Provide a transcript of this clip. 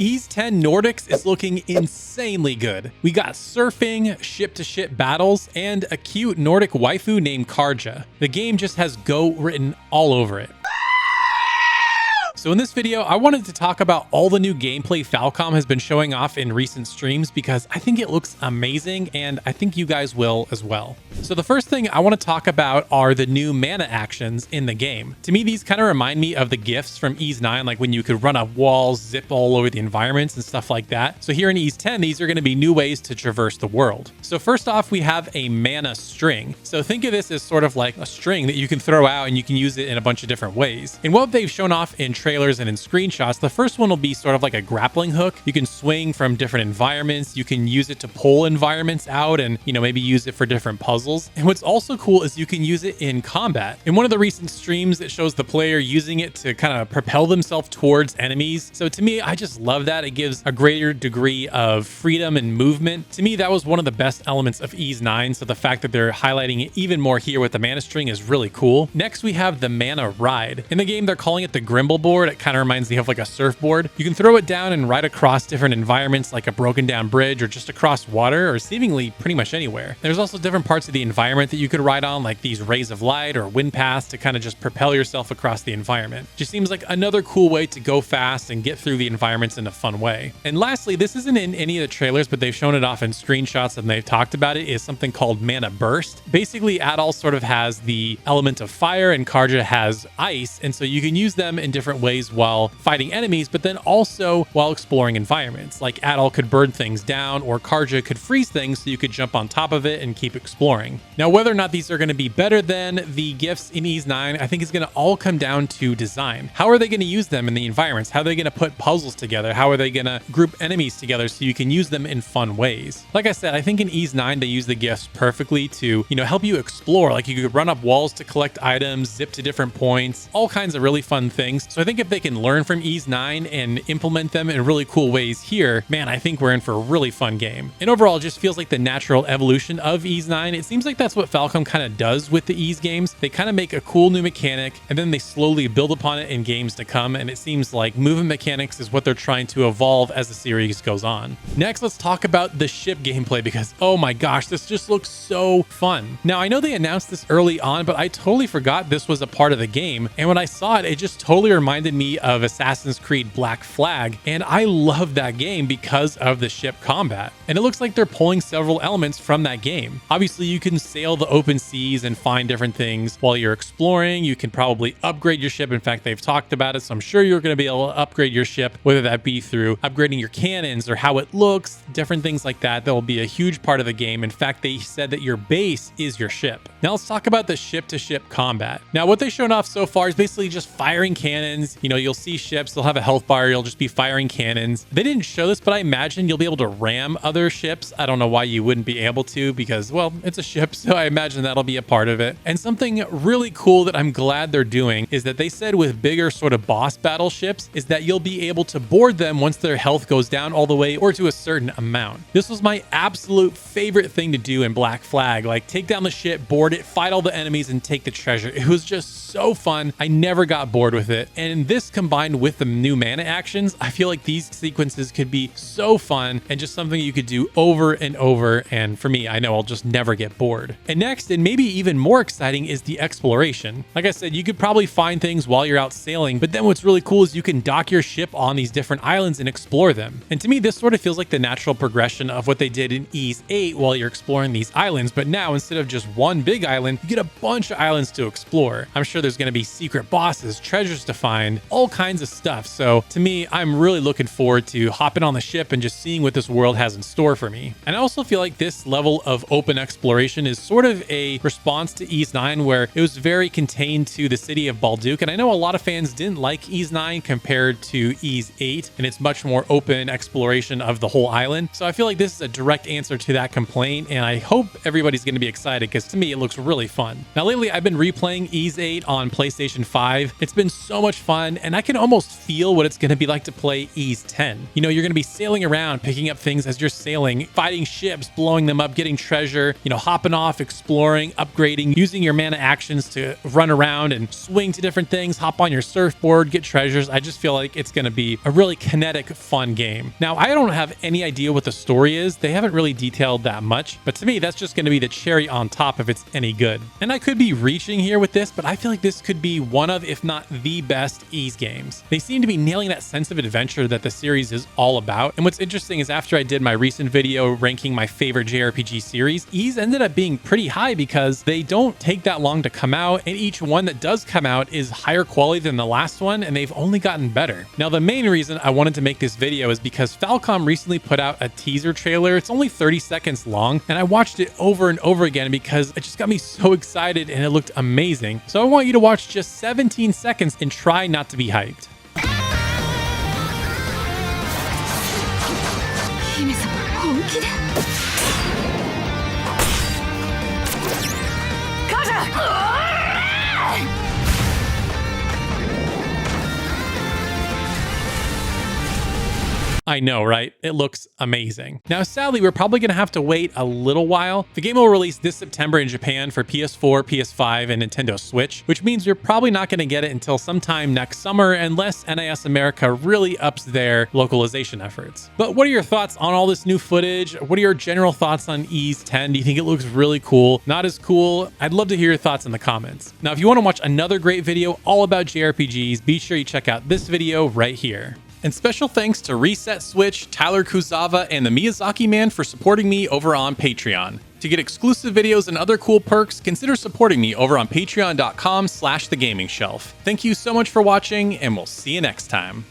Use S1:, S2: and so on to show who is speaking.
S1: Ys 10 Nordics is looking insanely good. We got surfing, ship-to-ship battles, and a cute Nordic waifu named Karja. The game just has Go written all over it. So in this video, I wanted to talk about all the new gameplay Falcom has been showing off in recent streams because I think it looks amazing and I think you guys will as well. So the first thing I want to talk about are the new mana actions in the game. To me, these kind of remind me of the gifts from Ys 9, like when you could run up walls, zip all over the environments and stuff like that. So here in Ys 10, these are going to be new ways to traverse the world. So first off, we have a mana string. So think of this as sort of like a string that you can throw out and you can use it in a bunch of different ways. And what they've shown off in trailers and in screenshots, the first one will be sort of like a grappling hook. You can swing from different environments. You can use it to pull environments out and, maybe use it for different puzzles. And what's also cool is you can use it in combat. In one of the recent streams, it shows the player using it to kind of propel themselves towards enemies. So to me, I just love that. It gives a greater degree of freedom and movement. To me, that was one of the best elements of Ys 9. So the fact that they're highlighting it even more here with the mana string is really cool. Next, we have the mana ride. In the game, they're calling it the Grimble board. It kind of reminds me of like a surfboard. You can throw it down and ride across different environments like a broken down bridge or just across water or seemingly pretty much anywhere. There's also different parts of the environment that you could ride on, like these rays of light or wind paths to kind of just propel yourself across the environment. Just seems like another cool way to go fast and get through the environments in a fun way. And lastly, this isn't in any of the trailers, but they've shown it off in screenshots and they've talked about it, is something called Mana Burst. Basically, Adal sort of has the element of fire and Karja has ice, and so you can use them in different ways while fighting enemies, but then also while exploring environments. Like Adal could burn things down or Karja could freeze things so you could jump on top of it and keep exploring. Now, whether or not these are going to be better than the gifts in Ys 9, I think is going to all come down to design. How are they going to use them in the environments? How are they going to put puzzles together? How are they going to group enemies together so you can use them in fun ways? Like I said, I think in Ys 9, they use the gifts perfectly to, help you explore. Like you could run up walls to collect items, zip to different points, all kinds of really fun things. So I think if they can learn from Ys 9 and implement them in really cool ways here, man, I think we're in for a really fun game. And overall, it just feels like the natural evolution of Ys 9. It seems like that's what Falcom kind of does with the Ys games. They kind of make a cool new mechanic and then they slowly build upon it in games to come. And it seems like movement mechanics is what they're trying to evolve as the series goes on. Next, let's talk about the ship gameplay because, oh my gosh, this just looks so fun. Now, I know they announced this early on, but I totally forgot this was a part of the game. And when I saw it, it just totally reminded me of Assassin's Creed Black Flag, and I love that game because of the ship combat. And it looks like they're pulling several elements from that game. Obviously, you can sail the open seas and find different things while you're exploring. You can probably upgrade your ship. In fact, they've talked about it, so I'm sure you're going to be able to upgrade your ship, whether that be through upgrading your cannons or how it looks, different things like that. That will be a huge part of the game. In fact, they said that your base is your ship. Now let's talk about the ship-to-ship combat. Now, what they've shown off so far is basically just firing cannons. You'll see ships, they'll have a health bar, you'll just be firing cannons. They didn't show this, but I imagine you'll be able to ram other ships. I don't know why you wouldn't be able to because, well, it's a ship, so I imagine that'll be a part of it. And something really cool that I'm glad they're doing is that they said with bigger sort of boss battle ships is that you'll be able to board them once their health goes down all the way or to a certain amount. This was my absolute favorite thing to do in Black Flag. Like, take down the ship, board it, fight all the enemies, and take the treasure. It was just so fun. I never got bored with it. And this combined with the new mana actions, I feel like these sequences could be so fun and just something you could do over and over. And for me, I know I'll just never get bored. And next, and maybe even more exciting, is the exploration. Like I said, you could probably find things while you're out sailing, but then what's really cool is you can dock your ship on these different islands and explore them. And to me, this sort of feels like the natural progression of what they did in Ys 8 while you're exploring these islands. But now, instead of just one big island, you get a bunch of islands to explore. I'm sure there's going to be secret bosses, treasures to find, all kinds of stuff. So to me, I'm really looking forward to hopping on the ship and just seeing what this world has in store for me. And I also feel like this level of open exploration is sort of a response to Ys 9 where it was very contained to the city of Balduke. And I know a lot of fans didn't like Ys 9 compared to Ys 8, and it's much more open exploration of the whole island. So I feel like this is a direct answer to that complaint, and I hope everybody's going to be excited because to me, it looks really fun. Now, lately, I've been replaying Ys 8 on PlayStation 5. It's been so much fun. fun, and I can almost feel what it's going to be like to play Ys 10. You know, you're going to be sailing around, picking up things as you're sailing, fighting ships, blowing them up, getting treasure, you know, hopping off, exploring, upgrading, using your mana actions to run around and swing to different things, hop on your surfboard, get treasures. I just feel like it's going to be a really kinetic, fun game. Now, I don't have any idea what the story is. They haven't really detailed that much, but to me, that's just going to be the cherry on top if it's any good. And I could be reaching here with this, but I feel like this could be one of, if not the best Ys games. They seem to be nailing that sense of adventure that the series is all about. And what's interesting is after I did my recent video ranking my favorite JRPG series, Ys ended up being pretty high because they don't take that long to come out, and each one that does come out is higher quality than the last one, and they've only gotten better. Now, the main reason I wanted to make this video is because Falcom recently put out a teaser trailer. It's only 30 seconds long, and I watched it over and over again because it just got me so excited and it looked amazing. So I want you to watch just 17 seconds and try not to be hyped. I know, right? It looks amazing. Now, sadly, we're probably going to have to wait a little while. The game will release this September in Japan for PS4, PS5, and Nintendo Switch, which means you're probably not going to get it until sometime next summer unless NIS America really ups their localization efforts. But what are your thoughts on all this new footage? What are your general thoughts on Ys 10? Do you think it looks really cool? Not as cool? I'd love to hear your thoughts in the comments. Now, if you want to watch another great video all about JRPGs, be sure you check out this video right here. And special thanks to Reset Switch, Tyler Kuzawa, and the Miyazaki Man for supporting me over on Patreon. To get exclusive videos and other cool perks, consider supporting me over on patreon.com/thegaming shelf. Thank you so much for watching, and we'll see you next time.